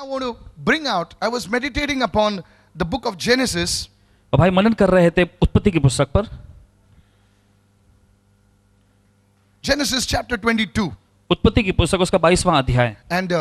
I want to bring out, I was meditating upon the book of Genesis. और भाई मनन कर रहे थे उत्पत्ति की पुस्तक पर, Genesis chapter 22. उत्पत्ति की पुस्तक उसका 22वां अध्याय। And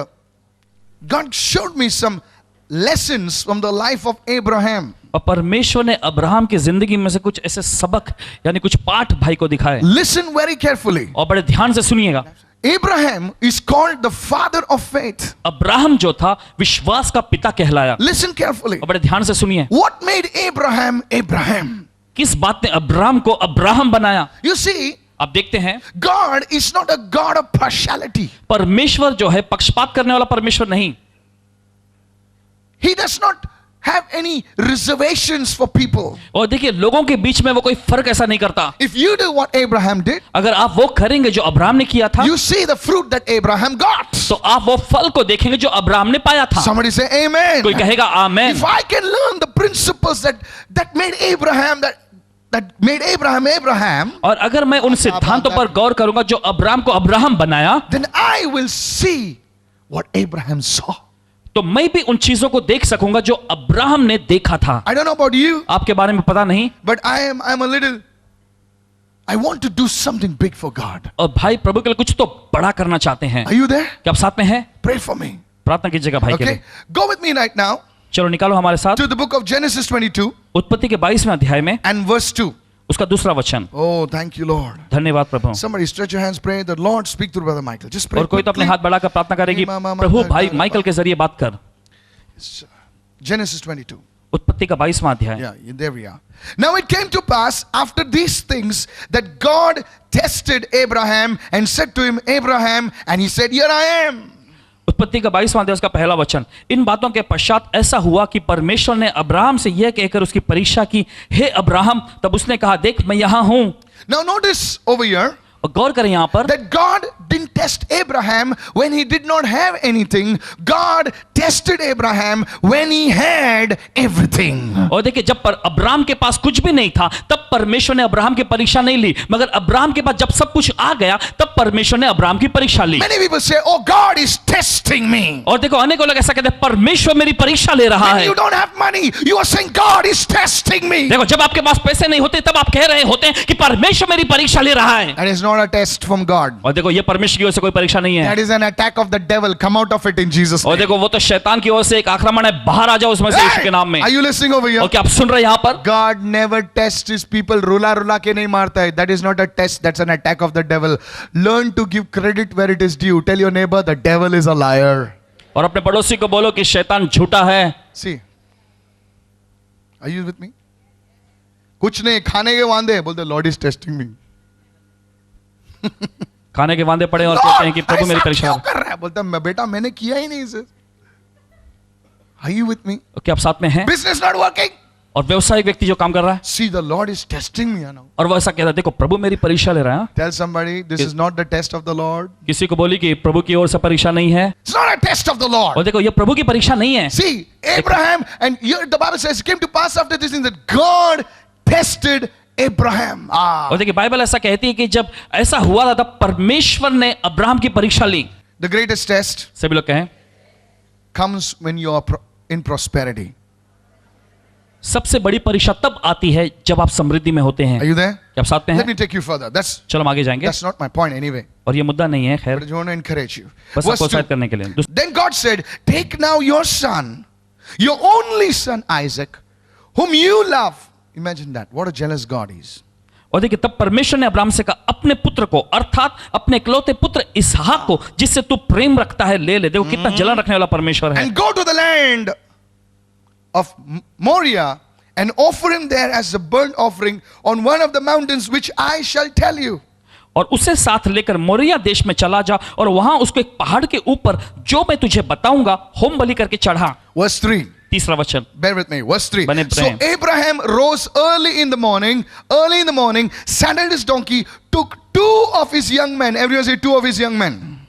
God showed me some lessons from the life of Abraham. और परमेश्वर ने अब्राहम की जिंदगी में से कुछ ऐसे सबक यानी कुछ पाठ भाई को दिखाए। Listen very carefully. और बड़े ध्यान से सुनिएगा। Abraham is called the father of faith. Abraham जो था विश्वास का पिता कहलाया। Listen carefully. और बड़े ध्यान से सुनिए। What made Abraham Abraham? किस बात ने अब्राहम को अब्राहम बनाया? You see, आप देखते हैं God is not a God of partiality. परमेश्वर जो है पक्षपात करने वाला परमेश्वर नहीं। He does not have any reservations for people. और देखिए लोगों के बीच में वो कोई फर्क ऐसा नहीं करता। If you do what Abraham did, अगर आप वो करेंगे जो अब्राहम ने किया था, you see the fruit that Abraham got. तो आप वो फल को देखेंगे जो अब्राहम ने पाया था। Somebody say amen. कोई कहेगा आमेन। If I can learn the principles that made Abraham Abraham, और अगर मैं उन सिद्धांतों पर गौर करूंगा जो अब्राहम को अब्राहम बनाया, then I will see what Abraham saw. तो मैं भी उन चीजों को देख सकूंगा जो अब्राहम ने देखा था। I don't know about you, आपके बारे में पता नहीं, but I want to do something big for God. और भाई प्रभु के लिए कुछ तो बड़ा करना चाहते हैं। Are you there? क्या आप साथ में हैं? Pray for me. प्रार्थना कीजिएगा भाई के Okay, लिए। go with me right now चलो निकालो हमारे साथ to the book of Genesis 22 उत्पत्ति के 22वें अध्याय में and verse 2. उसका दूसरा वचन। Oh, thank you, Lord. धन्यवाद प्रभु। Somebody stretch your hands, pray. The Lord speak through Brother Michael. Just pray. और कोई तो अपने हाथ बढ़ाकर प्रार्थना करेगी, प्रभु भाई माइकल के जरिए बात कर। Genesis 22. उत्पत्ति का 22वां अध्याय। Yeah, there we are. Now it came to pass after these things that God tested Abraham and said to him, Abraham, and he said, Here I am. उत्पत्ति का 22वां अध्याय उसका पहला वचन। इन बातों के पश्चात ऐसा हुआ कि परमेश्वर ने अब्राहम से यह कहकर उसकी परीक्षा की, हे अब्राहम, तब उसने कहा, देख मैं यहां हूं। Now notice over here और गौर करें यहां पर that God didn't test Abraham when he did not have anything. God tested Abraham when he had everything. और देखिए जब पर अब्राहम के पास कुछ भी नहीं था तब परमेश्वर ने अब्राहम की परीक्षा नहीं ली, मगर अब्राहम के पास जब सब कुछ आ गया तब परमेश्वर ने अब्राहम की परीक्षा ली। Many people say, oh, God is testing me. और देखो अनेकों लोग ऐसा कहते हैं परमेश्वर मेरी परीक्षा ले रहा When है। you don't have money, you are saying God is testing me. देखो जब आपके पास पैसे नहीं होते तब आप कह रहे होते हैं कि परमेश्वर मेरी परीक्षा ले रहा है। That is not a test from God. और देखो ये परमेश्वर की ओर से कोई परीक्षा नहीं है। That is an attack of the devil. Come out of it in Jesus' और name. देखो वो तो शैतान की ओर से एक आक्रमण है, बाहर आ जाओ उसमें से यीशु के नाम में। Are you listening over here? और क्या आप सुन रहे हैं यहाँ पर? God never tests his people. रुला रुला के नहीं मारता है. That is not a test. That's an attack of the devil. Learn to give credit where it is due. Tell your neighbor the devil is a liar. और अपने पड़ोसी को बोलो कि शैतान झूठा है। See, are you with me? कुछ नहीं, खाने के वांदे बोलते Lord is testing me. खाने के वांदे पड़े और कहते हैं कि प्रभु मेरी परीक्षा क्यों कर रहा है? बोलता बेटा मैंने किया ही नहीं इसे. Are you with me? क्या आप साथ में हैं? Business not working. और व्यवसायिक व्यक्ति जो काम कर रहा है See, the Lord is testing me now. और वो ऐसा कहता है देखो प्रभु मेरी परीक्षा ले रहा है। Tell somebody this is not the test of the Lord. किसी को बोली कि प्रभु की ओर से परीक्षा नहीं है। It's not a test of the Lord. और देखो ये प्रभु की परीक्षा नहीं है। See, Abraham, and here the Bible says it came to pass after this thing that God tested Abraham. और देखिए बाइबल ऐसा कहती है कि जब ऐसा हुआ था तब परमेश्वर ने अब्राहम की परीक्षा ली। The greatest test सभी लोग कहें comes when you are in prosperity. सबसे बड़ी परीक्षा तब आती है जब आप समृद्धि में होते हैं। Are you there? क्या आप साथ में Let हैं? me take you further. चलो हम आगे जाएंगे। That's not my point anyway. और ये मुद्दा नहीं है, But खैर I just want to encourage you. बस Verse आपको 2. उत्साहित करने के लिए। Then God said, take now your son, your only son Isaac, whom you love. Imagine that. What a jealous God is. और देखिए तब परमेश्वर ने अब्राहम से कहा अपने पुत्र को अर्थात अपने इकलौते पुत्र इसहाक को जिससे तू प्रेम रखता है ले ले। देखो कितना जलन रखने वाला परमेश्वर है। And go to the land of Moriah and offer him there as a burnt offering on one of the mountains which I shall tell you. और उसे साथ लेकर मोरिया देश में चला जा और वहां उसको एक पहाड़ के ऊपर जो मैं तुझे बताऊंगा होम बलि करके चढ़ा। Verse 3. तीसरा वचन Bear with me. Verse 3. बने So रहें। Abraham rose early in the morning, saddled his donkey, took 2 of his young men. Everyone say 2 of his young men.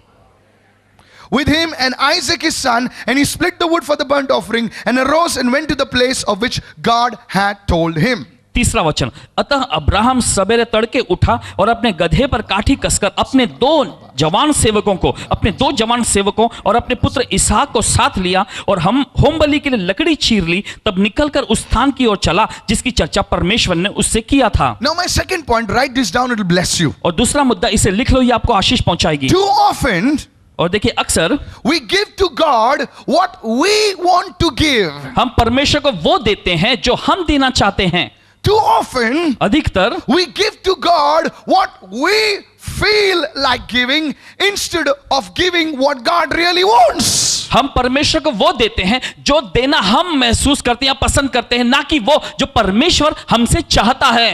With him and Isaac his son, and he split the wood for the burnt offering, and arose and went to the place of which God had told him. तीसरा वचन, अतः Abraham सवेरे तड़के उठा और अपने गधे पर काठी कसकर अपने दो जवान सेवकों और अपने पुत्र इसहाक को साथ लिया और हम होम बलि के लिए लकड़ी चीर ली। तब निकलकर उस स्थान की ओर चला जिसकी चर्चा परमेश्वर ने उससे किया था। Now my second point, write this down, it will bless you. और दूसरा मुद्दा, इसे लिख लो, ये आपको आशीष पहुंचाएगी। Too often और देखिए, अक्सर we give to God what we want to give. हम परमेश्वर को वो देते हैं जो हम देना चाहते हैं। Too often अधिकतर we give to God what we feel like giving instead of giving what God really wants. हम परमेश्वर को वो देते हैं जो देना हम महसूस करते हैं या पसंद करते हैं, ना कि वो जो परमेश्वर हमसे चाहता है।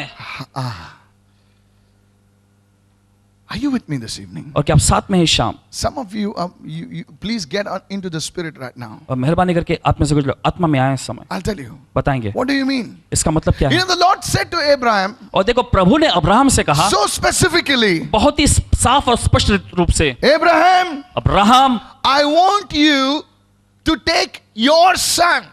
Are you with me this evening? और क्या आप साथ में हैं शाम? Some of you, please get into the spirit right now. और मेहरबानी करके आप में से कुछ लोग आत्मा में आए इस समय, I'll tell you. बताएंगे What do you mean? इसका मतलब क्या You है। know, the Lord said to Abraham और देखो, प्रभु ने अब्राहम से कहा so specifically, बहुत ही साफ और स्पष्ट रूप से, Abraham, Abraham, I want you to take your son,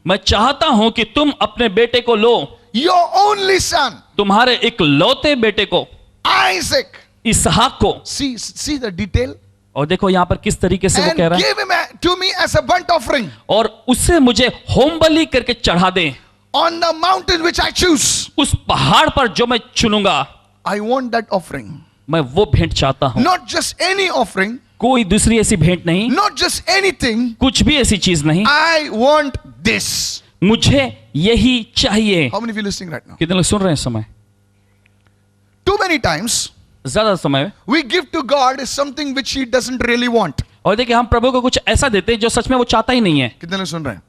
मैं चाहता हूं कि तुम अपने बेटे को लो, your only son, तुम्हारे एक लौते बेटे को, Isaac. इसहाक को। See the detail. और देखो यहाँ पर किस तरीके से वो And कह रहा है, give him to me as a burnt offering और उससे मुझे होम बलि करके चढ़ा दे on the mountain which I choose. उस पहाड़ पर जो मैं चुनूंगा। I want that offering. मैं वो भेंट चाहता हूं, Not just any offering, कोई दूसरी ऐसी भेंट नहीं, not just anything. कुछ भी ऐसी चीज नहीं, I want this. मुझे यही चाहिए। How many of you listening right now? कितने लोग सुन रहे हैं इस समय? Too many times ज्यादा समय we give to God is something which He doesn't really want. और देखिए, हम प्रभु को कुछ ऐसा देते हैं जो सच में वो चाहता ही नहीं है। कितने लोग सुन रहे हैं?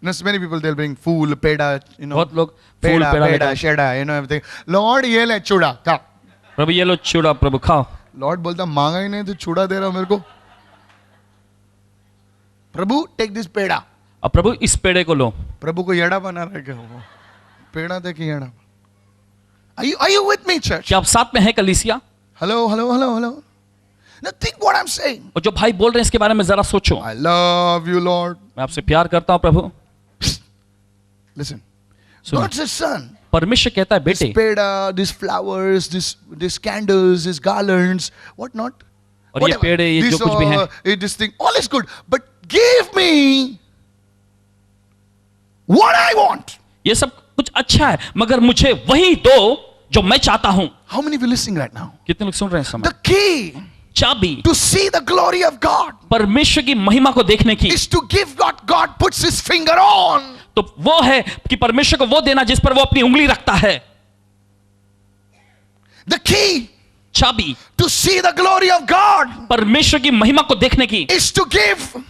You know, so many people they'll bring fool, peda, you know, बहुत लोग फूल peda, पेड़ा peda, लेकर, sheda, you know everything. Lord ये ले चूड़ा खा. प्रभु ये लो चूड़ा, प्रभु खाओ। Lord बोलता मांगा ही नहीं तो चूड़ा दे रहा मेरे को. प्रभु take this पेड़ा. अब प्रभु इस पेड़े को लो। प्रभु को येड़ा बना रहा है क्या वो? पेड़ा दे के येड़ा. Are you with me, church? क्या आप साथ में हैं कलीसिया? Hello, hello, hello, hello. Now think what I'm saying. और जो भाई बोल रहे हैं इसके बारे में जरा सोचो। I love you, Lord. मैं आपसे प्यार करता हूं प्रभु। Listen. सुनो, God says, son, परमेश्वर कहता है, this बेटे, peda, these flowers, this candles, these garlands, what not? और ये पेड़, ये जो कुछ भी है, this thing, all is good. But give me what I want. ये सब कुछ अच्छा है, मगर मुझे वही दो जो मैं चाहता हूं। How many of you listening right now? कितने लोग सुन रहे हैं इस समय? The key चाबी to see the glory of God परमेश्वर की महिमा को देखने की is to give what God puts His finger on. तो वो है कि परमेश्वर को वो देना जिस पर वो अपनी उंगली रखता है। The key चाबी to see the glory of God परमेश्वर की महिमा को देखने की is to give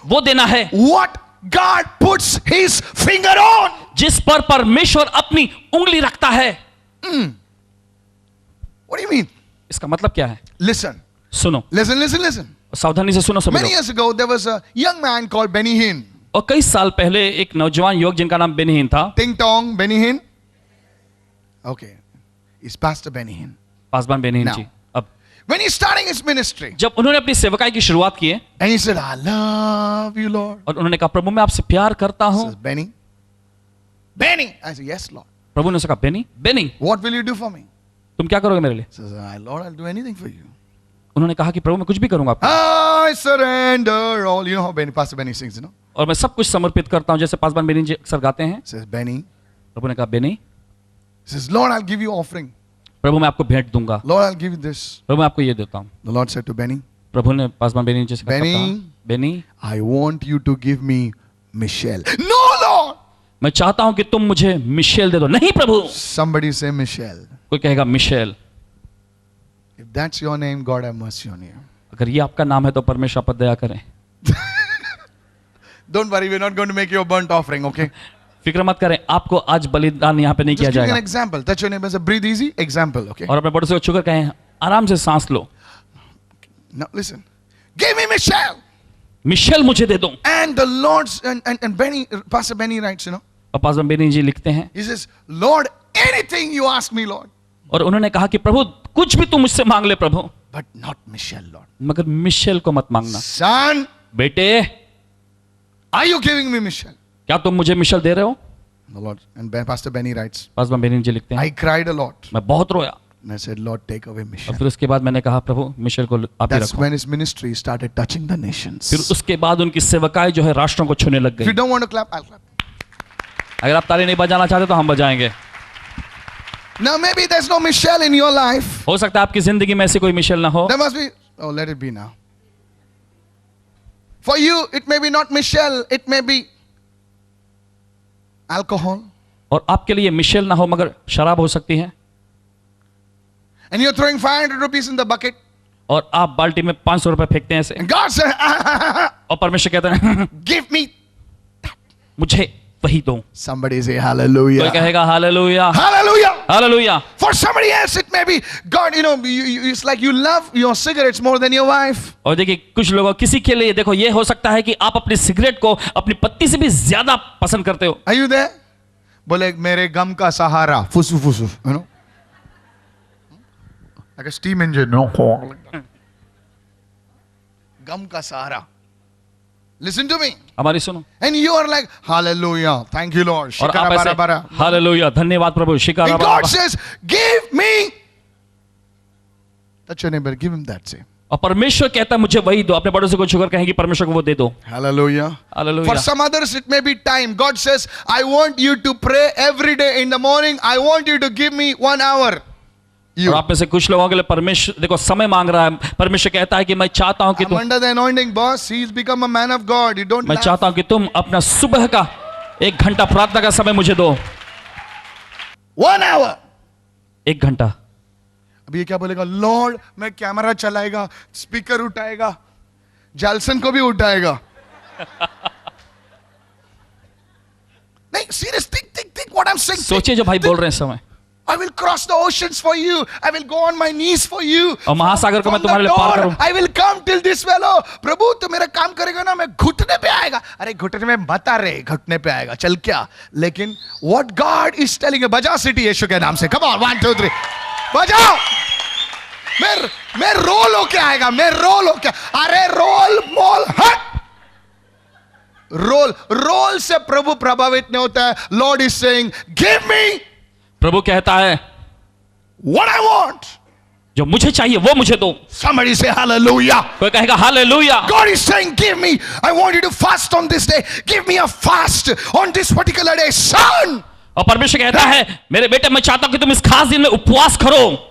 वो देना है what God puts His finger on. जिस पर परमेश्वर अपनी उंगली रखता है। What do you mean? इसका मतलब क्या है? Listen, सुनो, listen. सावधानी से सुनो सभी Many लोग। years ago, there was a young man called Benny Hinn. और कई साल पहले एक नौजवान युवक जिनका नाम बेनी हिन था। Ting Tong, Benny Hinn. Okay, he's Pastor Benny Hinn. Paswan Beni हिन Now. जी। अब When he's starting his ministry, जब उन्होंने अपनी सेवकाई की शुरुआत की है and he said, I love you, Lord. और उन्होंने कहा, प्रभु मैं आपसे प्यार करता हूं। Says, Benny. I said, yes, Lord. प्रभु ने उससे कहा, Beni What will you do for me? तुम क्या करोगे मेरे लिए? Says, Lord, I'll do anything for you. उन्होंने कहा कि प्रभु मैं कुछ भी करूंगा आपको, I surrender all. You know how Pastor Benny sings, you know? और मैं सब कुछ समर्पित करता हूं, जैसे पासवान बेनी जी अक्सर गाते हैं। Says, Benny. प्रभु ने कहा, Beni, Says, Lord, I'll give you offering. प्रभु मैं आपको भेंट दूंगा, Lord, I'll give you this. प्रभु मैं आपको ये देता हूं। The Lord said to Benny, प्रभु ने पासवान बेनी जी से कहा, Beni, Beni I want you to give me Michelle. No, Lord. मैं चाहता हूं कि तुम मुझे मिशेल दे दो। नहीं प्रभु। Somebody say Michelle. कोई कहेगा Michel. If that's your name, God have mercy on you. अगर ये आपका नाम है तो परमेश्वर पर दया करें। Don't worry, we're not going to make you a burnt offering, okay? फिक्र मत करें, आपको आज बलिदान यहाँ पे नहीं किया Just give me an जाएगा। example. Touch your neighbor and say, breathe easy. Example, okay? और अपने पड़ोसी को छूकर कहें, आराम से सांस लो। Now listen. Give me Michelle. Michelle मुझे दे दो। And the Lord's, and Benny, Pastor Benny writes, you know, और पासवान बेनी जी लिखते हैं, he says, Lord, anything you ask me, Lord, और उन्होंने कहा कि प्रभु कुछ भी तुम मुझसे मांग ले प्रभु, but not Michelle, Lord. मगर मिशेल को मत मांगना। Son, बेटे, are you giving me Michelle? क्या तुम मुझे मिशेल दे रहे हो? The Lord and Pastor Benny writes, pastor Benny ji लिखते हैं, I cried a lot. मैं बहुत रोया And I said, Lord, take away और mission. फिर उसके बाद मैंने कहा प्रभु मिशेल को आप ही That's रखो। when his ministry started touching the फिर nations. उसके बाद उनकी सेवकाई जो है राष्ट्रों को छूने लग If you गई। don't want to clap, I'll clap. अगर आप ताली नहीं बजाना चाहते तो हम बजाएंगे। Now maybe there's no Michelle in your life. हो सकता है आपकी जिंदगी में ऐसी कोई मिशेल ना हो। There must be. Oh, let it be now. For you, it may be not Michelle. It may be alcohol. और आपके लिए मिशेल ना हो मगर शराब हो सकती है। And you're throwing 500 rupees in the bucket. और आप बाल्टी में 500 रुपए फेंकते हैं ऐसे And God said, और परमेश्वर कहते हैं give me. मुझे वही दो। Somebody say कोई hallelujah. कहेगा hallelujah Hallelujah. Hallelujah. For somebody else, it may be God. It's like you love your cigarettes more than your wife. और देखिए कुछ लोगों किसी के लिए देखो ये हो सकता है कि आप अपनी सिगरेट को अपनी पत्नी से भी ज्यादा पसंद करते हो। Are you there? बोले मेरे गम का सहारा फुसु फुसु, like a steam engine, गम का सहारा. Listen to me. हमारी सुनो। And you are like, hallelujah, thank you Lord. और आप Shikara bara ऐसे bara. हालेलुया धन्यवाद प्रभु shikara And Baba. God says, give me. Touch your neighbor, give him that. Say, और परमेश्वर कहता है मुझे वही दो। अपने पड़ोसी को छूकर कहेंगे परमेश्वर को वो दे दो। hallelujah. Hallelujah. For some others, it may be time. God says, I want you to pray every day in the morning. I want you to give me 1 hour. और आप में से कुछ लोगों के लिए परमेश्वर देखो समय मांग रहा है। परमेश्वर कहता है कि मैं चाहता हूं कि I'm तुम under the anointing, boss. He's become a man of God. You don't मैं laugh. चाहता हूं कि तुम अपना सुबह का 1 घंटा प्रार्थना का समय मुझे दो। 1 hour. 1 घंटा। अब ये क्या बोलेगा? लॉर्ड मैं कैमरा चलाएगा, स्पीकर उठाएगा, जैल्सन को भी उठाएगा. नहीं, serious, think what I'm saying. सोचिए जो भाई बोल रहे हैं इस समय। I will cross the oceans for you. I will go on my knees for you. और महासागर को मैं From the तुम्हारे लिए पार door, करूं। I will come till this fellow. प्रभु तू मेरा काम करेगा ना, मैं घुटने पे आएगा. अरे घुटने में मत आ रे, घुटने पे आएगा. चल क्या? लेकिन what God is telling you, बजा सिटी यीशु के नाम से. Come on, 1 2 3. बजाओ. मैं रोल होके आएगा. मैं रोल होके. अरे रोल मोल हट. रोल से प्रभु प्रभावित नहीं होता है. Lord is saying, give me प्रभु कहता है what I want. जो मुझे चाहिए वो मुझे दो। Somebody say hallelujah. कोई कहेगा hallelujah. God is saying, give me. I want you to fast on this day. Give me a fast on this particular day. Son, और परमेश्वर कहता है मेरे बेटे मैं चाहता हूं कि तुम इस खास दिन में उपवास करो।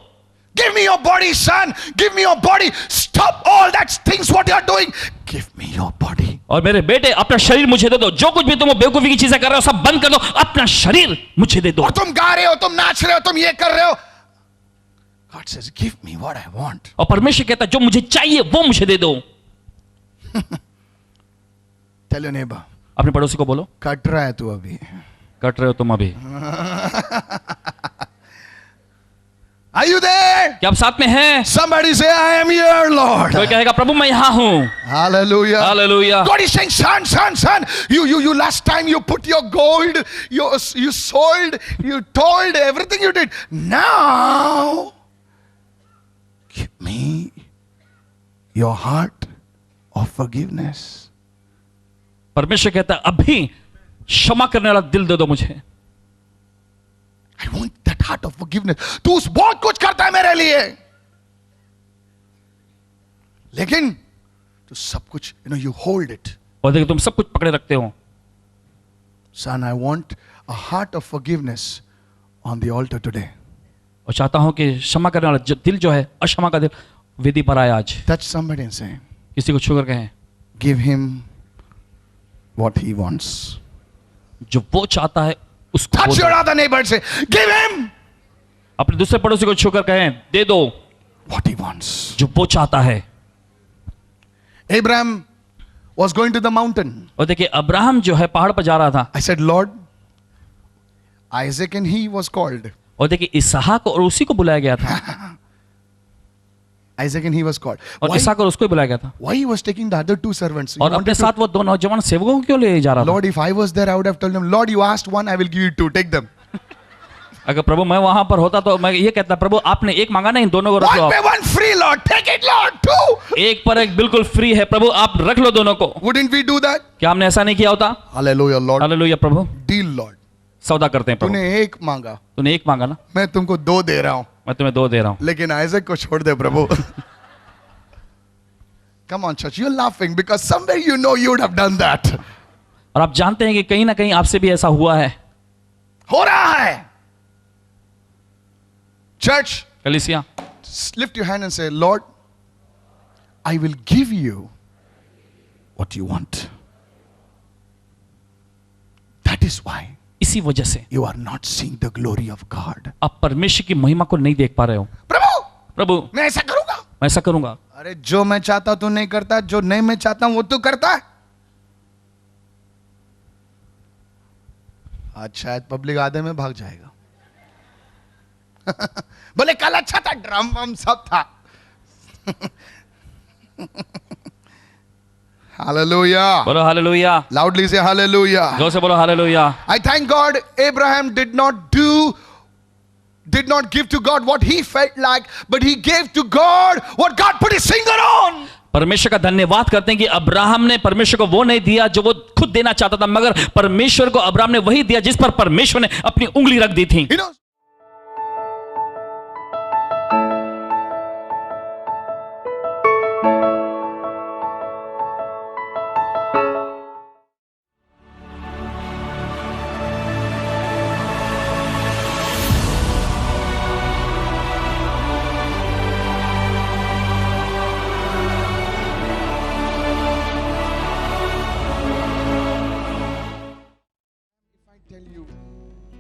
give me your body, son. Give me your body. Stop all that things what you are doing. Give me your body. और मेरे बेटे अपना शरीर मुझे दे दो। जो कुछ भी तुम बेवकूफी की चीजें कर रहे हो सब बंद कर दो। अपना शरीर मुझे दे दो। और तुम गा रहे हो, तुम नाच रहे हो, तुम ये कर रहे हो. God says, give me what I want. और परमेश्वर कहता है जो मुझे चाहिए वो मुझे दे दो। Tell your neighbor. अपने पड़ोसी को बोलो कट रहा है तू अभी. कट रहे हो तुम अभी। Are you there? क्या आप साथ में हैं? Somebody say, I am here, Lord. कोई कहेगा प्रभु मैं यहाँ हूँ। Hallelujah. Hallelujah. God is saying, son, you last time you put your gold, you sold, you told everything you did. Now, give me your heart of forgiveness. परमेश्वर कहता है अभी क्षमा करने वाला दिल दे दो मुझे। I want that heart of forgiveness. तू बहुत कुछ करता है मेरे लिए, लेकिन तू सब कुछ, you hold it. और देखो तुम सब कुछ पकड़े रखते हो। Son, I want a heart of forgiveness on the altar today. और चाहता हूं कि क्षमा करने वाला दिल जो है अक्षमा का दिल वेदी पर आए आज। Touch somebody and say, किसी को छूकर कहें give him what he wants. जो वो चाहता है उसको Touch दो। your other neighbor and say, give him अपने दूसरे पड़ोसी को छूकर कहें दे दो what he wants. जो वो चाहता है। Abraham was going to the mountain. और देखिए अब्राहम जो है पहाड़ पर जा रहा था। I said, Lord, Isaac and he was called. और देखिए इसहाक और उसी को बुलाया गया था। Isaac and he was called. और इसहाक और उसको ही बुलाया गया था। Why he was taking the other 2 servants? He और wanted अपने to- साथ वो 2 नौजवान सेवकों को क्यों ले जा रहा था? Lord, if I was there, I would have told him, Lord, you asked 1, I will give you 2. Take them. अगर प्रभु मैं वहां पर होता तो मैं ये कहता प्रभु आपने एक मांगा ना इन दोनों को रख लो 1 आप। by 1 free, Lord. Take it, Lord. 2. एक पर एक बिल्कुल फ्री है प्रभु आप रख लो दोनों को। Wouldn't we do that? क्या हमने ऐसा नहीं किया होता? Hallelujah, Lord. हालेलुया प्रभु। Deal, Lord. सौदा करते हैं प्रभु। तूने एक मांगा, तूने एक मांगा ना, मैं तुमको 2 दे रहा हूं, मैं तुम्हें 2 दे रहा हूं। लेकिन आइजक को छोड़ दे प्रभु। Come on church, you're laughing because somewhere you know you would have done that. और आप जानते हैं कि कहीं ना कहीं आपसे भी ऐसा हुआ है। हो रहा है। Church, कलीसिया, lift your hand and say, Lord, I will give you what you want. That is why इसी वजह से you are not seeing the glory of God. आप परमेश्वर की महिमा को नहीं देख पा रहे हो। प्रभु मैं ऐसा करूंगा, मैं ऐसा करूंगा। अरे जो मैं चाहता हूं तू नहीं करता, जो नहीं मैं चाहता हूं वो तू करता है। आज शायद पब्लिक आधे में भाग जाएगा। बोले कल अच्छा था, ड्रम वम सब था। Hallelujah. बोलो हालेलुया। Loudly say hallelujah. जोर से बोलो hallelujah. I thank God Abraham did not give to God what he felt like, but he gave to God what God put his finger on. परमेश्वर का धन्यवाद करते हैं कि अब्राहम ने परमेश्वर को वो नहीं दिया जो वो खुद देना चाहता था, मगर परमेश्वर को अब्राहम ने वही दिया जिस पर परमेश्वर ने अपनी उंगली रख दी थी। You know,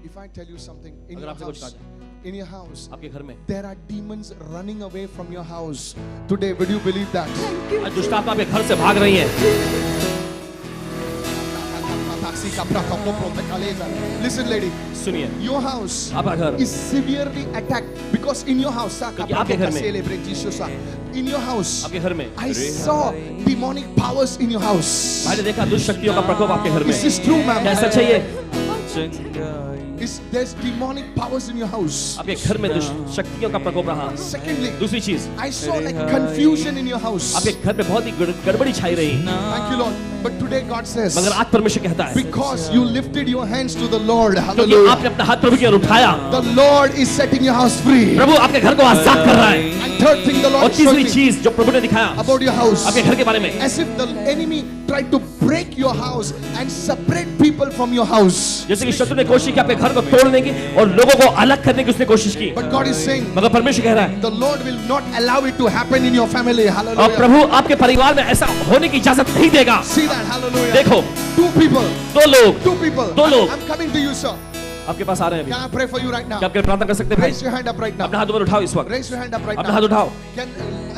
if I tell you something, in your house, आपके घर में there are demons running away from your house. Today, would you believe that? आज दुष्ट आत्मा आपके घर से भाग रही है। Listen, lady. सुनिए, Your house आपका घर is severely attacked because in your house, क्योंकि आपके घर में, in your house, आपके घर में I saw demonic powers in your house. मैंने देखा दुष्ट शक्तियों का प्रकोप आपके घर में। This is true, ma'am. क्या सच है ये? There's demonic powers in your house. आपके घर में दुष्ट शक्तियों का प्रकोप रहा। Secondly, दूसरी चीज, I saw like confusion in your house. आपके घर में बहुत ही गड़बड़ी छाई रही। Thank you, Lord. But today God says, मगर आज परमेश्वर कहता है, because you lifted your hands to the Lord, क्योंकि hallelujah, आपने अपना हाथ प्रभु की ओर उठाया, the Lord is setting your house free. प्रभु आपके घर को आजाद कर रहा है। And third thing the और Lord showed तीसरी me चीज जो प्रभु ने दिखाया about your house, आपके घर के बारे में, as if the enemy tried to break your house and separate people from your house. जैसे कि शत्रु ने कोशिश की आपके घर को तोड़ने की और लोगों को अलग करने की उसने कोशिश की। But God is saying, मगर परमेश्वर कह रहा है, the Lord will not allow it to happen in your family. और Hallelujah. प्रभु आपके परिवार में ऐसा होने की इजाजत नहीं देगा। See that? Hallelujah. देखो, Two people. दो लोग Two people. दो लोग I'm coming to you, sir. आपके पास आ रहे हैं Can अभी। I pray for you right now? क्या आप प्रार्थना कर सकते हैं भाई? Raise your hand up right अपना now. हाथ ऊपर उठाओ इस वक्त। Raise your hand up right अपना हाथ now. उठाओ। Can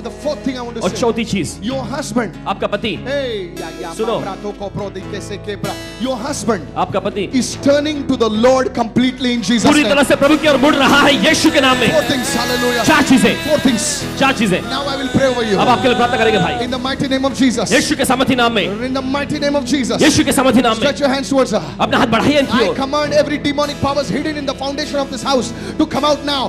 the fourth thing I want to और say, चौथी चीज, your husband, आपका पति, hey, सुनो। your husband आपका पति is turning to the Lord completely in Jesus' पूरी name. तरह से प्रभु की ओर मुड़ रहा है यीशु के नाम में। Four things, hallelujah. चार चीजें, Four things. चार चीजें। Now I will pray over you. अब आपके लिए प्रार्थना करेंगे भाई, In the mighty name of Jesus. यीशु के सामर्थी नाम में, In the mighty name of Jesus. यीशु के सामर्थी नाम में Stretch your hands towards her. अपना हाथ बढ़ाइए इनकी I ore. command every demonic powers hidden in the foundation of this house to come out now.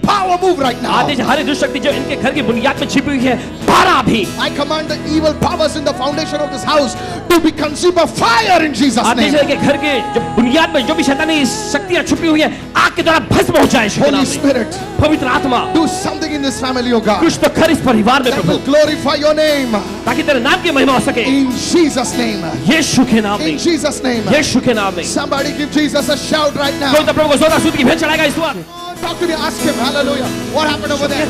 Power move right now. आदेश हर दुष्ट शक्ति जो इनके घर की बुनियाद में छिपी हुई है, बाहर अभी। I command the evil powers in the foundation of this house to be consumed by fire in Jesus' Adesh name. है कि घर के जो बुनियाद में जो भी शैतानी शक्तियां छुपी हुई है, आग के द्वारा भस्म हो जाए यीशु के Holy नाम में। Spirit, पवित्र आत्मा do something in this family, oh God, कुछ तो कर इस परिवार में that Prabhu, will glorify your name. ताकि तेरे नाम की महिमा हो सके। In Jesus' name. यीशु के नाम In में, Jesus' name. यीशु के नाम में। Somebody give Jesus a shout right now. कोई तो प्रभु को जोरदार स्तुति की भेंट चढ़ाएगा इस वक्त। Talk to me, ask him, hallelujah. What happened over there?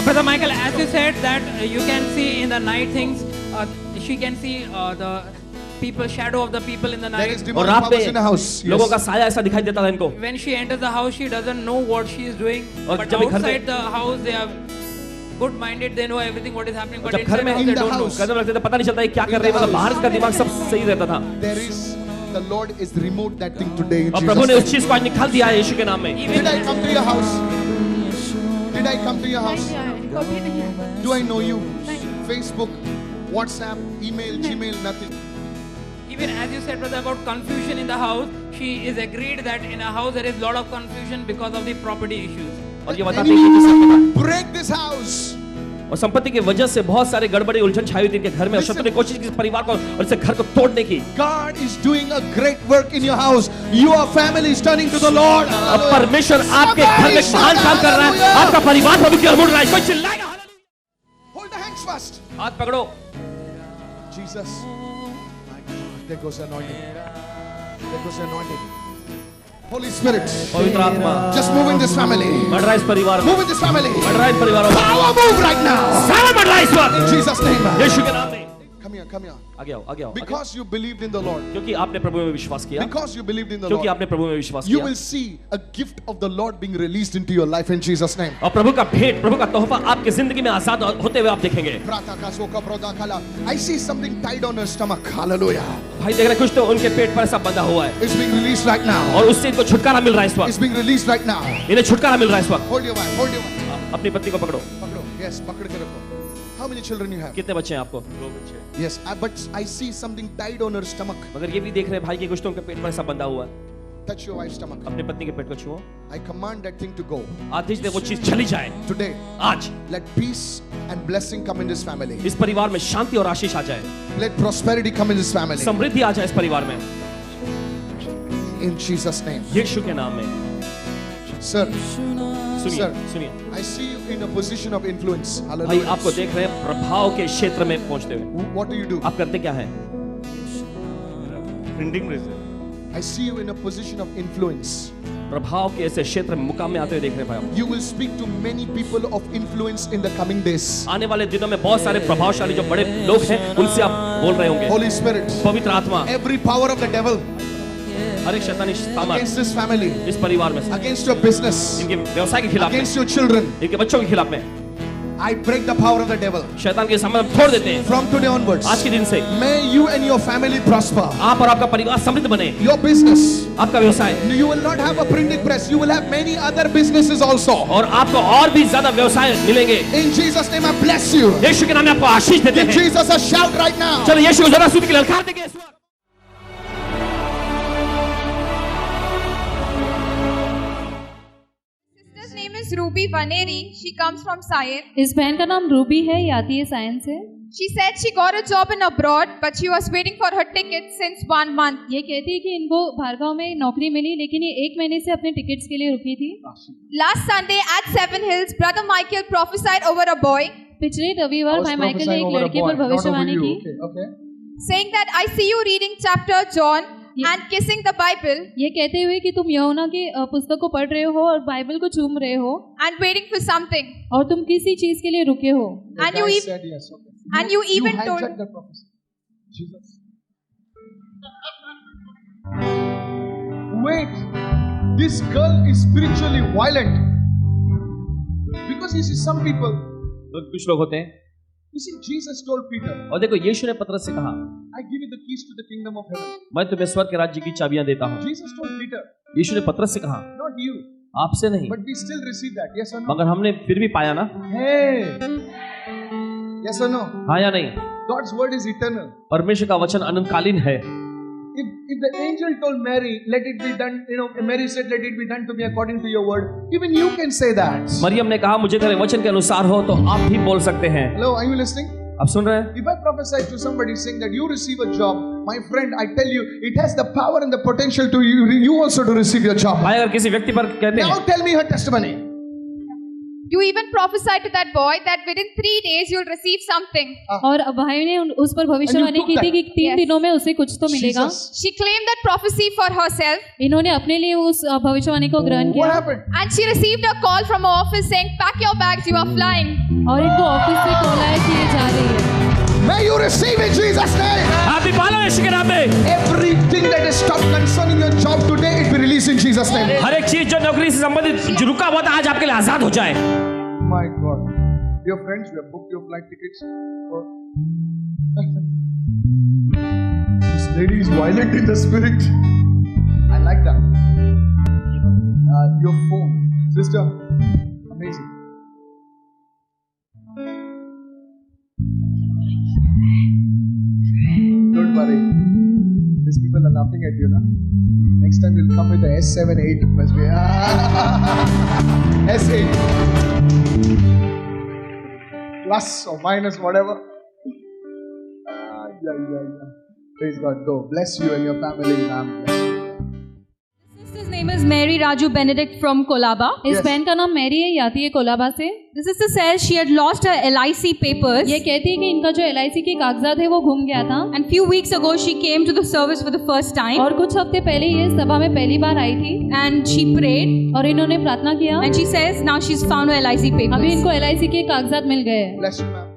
Brother Michael, as you said that you can see in the night things, she can see the people, shadow of the people in the There night. is और demonic रात powers in the house. में लोगों का Yes. साया ऐसा दिखाई देता था इनको। When she enters the house, she doesn't know what she is doing. और But जब ये घर में- outside the house, they are good-minded. They know everything what is happening. But जब घर inside में the house, in they the don't know. house, कदम रखते थे पता नहीं चलता ये क्या कर रही है, मतलब बाहर का दिमाग सब सही रहता था। There is, the Lord is removed that thing today in और Jesus' प्रभु ने name. उस चीज को आज निकाल दिया है यीशु के नाम में। Did I come to your house? Did I come to your house? कभी नहीं आया। Do I know you? Facebook, WhatsApp, email, Gmail, nothing. Even as you said, brother, about confusion in the house, she is agreed that in a house there is lot of confusion because of the property issues. और ये बताते हैं कि जिस Break this house. और संपत्ति की वजह से बहुत सारे गड़बड़ी उलझन छाई हुई थी इनके घर में और शत्रु ने कोशिश की इस परिवार को और इस घर को तोड़ने की। God is doing a great work in your house. Your family is turning to the Lord. अब परमेश्वर आपके घर में महान काम कर रहा है, आपका परिवार प्रभु की ओर मुड़ रहा है। कोई चिल्लाएगा hallelujah. Hold the hands fast. हाथ पकड़ो। Jesus. My God, there goes anointing. There goes anointing. Holy Spirit. पवित्र आत्मा Just move in this family. बढ़ रहा है इस परिवार में, Move in this family. बढ़ रहा है इन परिवारों में। Power move right now. सारा बढ़ रहा है इस वक्त In Jesus' name. यीशु के नाम में। Come here, come here. आगे आओ, आगे आओ। Because you believed in the Lord. क्योंकि आपने प्रभु में विश्वास किया, Because you believed in the क्योंकि Lord. आपने प्रभु में विश्वास You किया, will see a gift of the Lord being released into your life in Jesus' name. और प्रभु का भेंट, प्रभु का तोहफा आपकी जिंदगी में आजाद होते हुए आप देखेंगे। I see something tied on her stomach. Hallelujah. भाई देख रहे कुछ तो उनके पेट पर ऐसा बंधा हुआ है It's being released right now. और उससे इनको छुटकारा मिल रहा है इस It's वक्त, being released right now. इन्हें छुटकारा मिल रहा है इस वक्त। Hold your wife. Hold your wife. अपनी पत्नी को पकड़ो। पकड़ो. Yes, पकड़ के रखो. How many children you have? कितने बच्चे हैं आपको? Yes, but I see something tied on her stomach. मगर ये भी देख रहे हैं भाई कि कुछ तो उनके पेट पर ऐसा बंधा हुआ है। Touch your wife's stomach. अपनी पत्नी के पेट को छुओ। I command that thing to go. आदेश दे वो चीज चली जाए Today, आज। let peace and blessing come in this family. इस परिवार में शांति और आशीष आ जाए, Let prosperity come in this family. समृद्धि आ जाए इस परिवार में, In Jesus' name. यीशु के नाम में। Sir, सुनिए, Sir. सुनिए I see you in a position of influence. भाई, Hallelujah. आपको देख रहे हैं प्रभाव के क्षेत्र में पहुंचते हुए। What do you do? आप करते क्या है? प्रिंटिंग प्रेस है। I see you in a position of influence. प्रभाव के ऐसे क्षेत्र में मुकाम में आते हुए देख रहे हैं भाई आप। You will speak to many people of influence in the coming days. आने वाले दिनों में बहुत सारे प्रभावशाली जो बड़े लोग हैं उनसे आप बोल रहे होंगे। Holy Spirit, पवित्र आत्मा every power of the devil हर एक शैतानी सामर्थ against this family, इस परिवार में, against your business, इनके व्यवसाय के खिलाफ में, against your children, इनके बच्चों के खिलाफ में I break the power of the devil. शैतान के सामने हम छोड़ देते हैं। From today onwards, आज के दिन से may you and your family prosper. आप और आपका परिवार समृद्ध बने। Your business, आपका व्यवसाय you will not have a printing press, you will have many other businesses also. और आपको और भी ज्यादा व्यवसाय मिलेंगे। In Jesus' name, I bless you. यीशु के नाम में आपको आशीष देते Give हैं। Jesus a shout right now. चलो यीशु को जरा स्तुति के ललकार देंगे इस वक्त। Sister's name is Ruby Vaneri. She comes from Sayer. इस बहन का नाम रूबी है, ये आती है साइंस से। She said she got a job in abroad, but she was waiting for her ticket since 1 month. ये कहती है कि इनको भार्गव में नौकरी मिली, लेकिन ये 1 महीने से अपने टिकट्स के लिए रुकी थी। Last Sunday at Seven Hills, Brother Michael prophesied over a boy, पिछले रविवार भाई माइकल ने एक लड़के पर भविष्यवाणी की, Okay. saying that I see you reading chapter John and kissing the Bible ये कहते हुए कि तुम यूहन्ना की पुस्तक को पढ़ रहे हो और बाइबल को चूम रहे हो and waiting for something. और तुम किसी चीज के लिए रुके हो। And you even said yes. Okay. and you even told hijacked the prophecy. Jesus. Wait, this girl is spiritually violent. Because you see, some people, तो कुछ लोग होते हैं, you see, Jesus told Peter, और देखो यीशु ने पतरस से कहा, I give you the keys to the kingdom of heaven. मैं तुम्हें स्वर्ग के राज्य की चाबियां देता हूँ। Jesus told Peter, यीशु ने पतरस से कहा, not you, आपसे नहीं, but we still receive that. Yes or no? मगर हमने फिर भी पाया ना। Hey, yes or no? हाँ या नहीं? God's word is eternal. परमेश्वर का वचन अनंतकालीन है। If the angel told Mary, let it be done, Mary said, let it be done to me according to your word. Even you can say that. Maryam ने कहा मुझे तेरे वचन के अनुसार हो, तो आप भी बोल सकते हैं। Hello, are you listening? आप सुन रहे हैं? If I prophesy to somebody saying that you receive a job, my friend, I tell you, it has the power and the potential to you also to receive your job. भाई अगर किसी व्यक्ति पर कहते Now हैं, tell me her testimony. you even prophesied to that boy that within 3 days you'll receive something. और भाई ने उस पर भविष्यवाणी took की थी that? कि 3 Yes. दिनों में उसे कुछ तो मिलेगा। Jesus. She claimed that prophecy for herself, इन्होंने अपने लिए उस भविष्यवाणी को ग्रहण What किया happened? and she received a call from her office saying, pack your bags, you are flying. और इनको ऑफिस से कॉल आया कि ये जा रही है। May you receive in Jesus' name. आप भी पालो यीशु के नाम में। Everything that is stopped concerning your job today, it be released in Jesus' name. हर एक चीज जो नौकरी से संबंधित जो रुका हुआ था आज आपके लिए आजाद हो जाए। My God. Your friends, you have booked your flight tickets for. This lady is violent in the spirit. I like that. Your phone, sister, amazing. Don't worry. These people are laughing at you now. Next time you'll come with the S7, 8. Must be S8. plus or minus, whatever. Praise God. Go. Bless you and your family, ma'am. Bless you. His name is Mary Raju Benedict from Kolaba. इस Yes. बहन का नाम Mary है, ये आती है कोलाबा से। This sister says she had lost her LIC papers. ये कहती है कि इनका जो LIC के कागजात है वो गुम गया था And few weeks ago she came to the service for the first time. और कुछ हफ्ते पहले ये सभा में पहली बार आई थी And she prayed. और इन्होंने प्रार्थना किया। And she says now she's found her LIC अभी papers. इनको LIC के कागजात मिल गए हैं। Bless you, ma'am.